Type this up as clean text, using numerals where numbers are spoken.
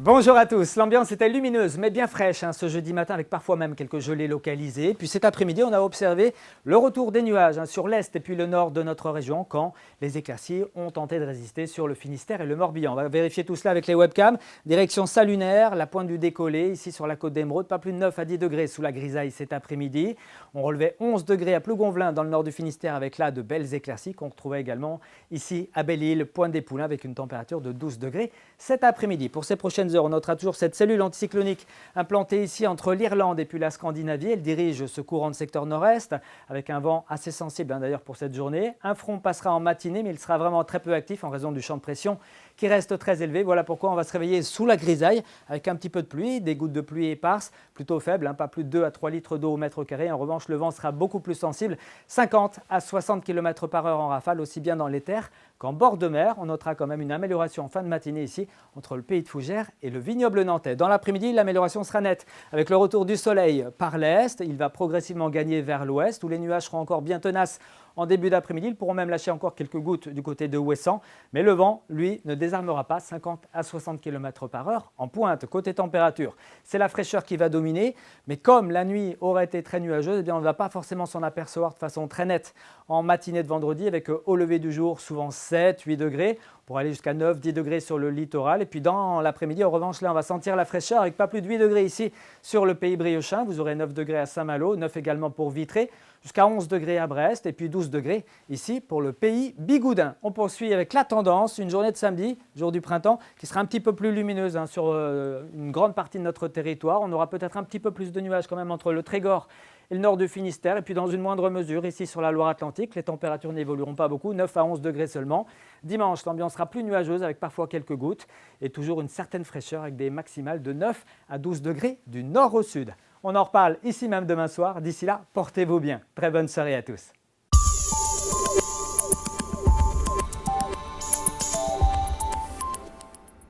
Bonjour à tous, l'ambiance était lumineuse mais bien fraîche ce jeudi matin avec parfois même quelques gelées localisées. Puis cet après-midi, on a observé le retour des nuages sur l'est et puis le nord de notre région quand les éclaircies ont tenté de résister sur le Finistère et le Morbihan. On va vérifier tout cela avec les webcams. Direction Salunaire, la pointe du décollé ici sur la côte d'Émeraude, pas plus de 9 à 10 degrés sous la grisaille cet après-midi. On relevait 11 degrés à Plougonvelin dans le nord du Finistère avec là de belles éclaircies qu'on retrouvait également ici à Belle-Île, Pointe des Poulains avec une température de 12 degrés cet après-midi. Pour ces prochaines heures, on notera toujours cette cellule anticyclonique implantée ici entre l'Irlande et puis la Scandinavie. Elle dirige ce courant de secteur nord-est avec un vent assez sensible d'ailleurs pour cette journée. Un front passera en matinée mais il sera vraiment très peu actif en raison du champ de pression qui reste très élevé. Voilà pourquoi on va se réveiller sous la grisaille avec un petit peu de pluie, des gouttes de pluie éparses, plutôt faibles, pas plus de 2 à 3 litres d'eau au mètre carré. En revanche, le vent sera beaucoup plus sensible, 50 à 60 km/h en rafale, aussi bien dans les terres qu'en bord de mer. On notera quand même une amélioration en fin de matinée ici entre le pays de Fougères et le vignoble nantais. Dans l'après-midi, l'amélioration sera nette. Avec le retour du soleil par l'est, il va progressivement gagner vers l'ouest où les nuages seront encore bien tenaces en début d'après-midi. Ils pourront même lâcher encore quelques gouttes du côté de Ouessant. Mais le vent, lui, ne désarmera pas, 50 à 60 km/h en pointe. Côté température, c'est la fraîcheur qui va dominer. Mais comme la nuit aurait été très nuageuse, eh bien, on ne va pas forcément s'en apercevoir de façon très nette en matinée de vendredi avec au lever du jour souvent 7, 8 degrés. Pour aller jusqu'à 9, 10 degrés sur le littoral. Et puis dans l'après-midi, en revanche, là, on va sentir la fraîcheur avec pas plus de 8 degrés ici sur le pays briochin. Vous aurez 9 degrés à Saint-Malo, 9 également pour Vitré, jusqu'à 11 degrés à Brest et puis 12 degrés ici pour le pays bigoudin. On poursuit avec la tendance, une journée de samedi, jour du printemps, qui sera un petit peu plus lumineuse sur une grande partie de notre territoire. On aura peut-être un petit peu plus de nuages quand même entre le Trégor et le nord du Finistère, et puis dans une moindre mesure ici sur la Loire-Atlantique. Les températures n'évolueront pas beaucoup, 9 à 11 degrés seulement. Dimanche, l'ambiance sera plus nuageuse avec parfois quelques gouttes et toujours une certaine fraîcheur avec des maximales de 9 à 12 degrés du nord au sud. On en reparle ici même demain soir. D'ici là, portez-vous bien. Très bonne soirée à tous.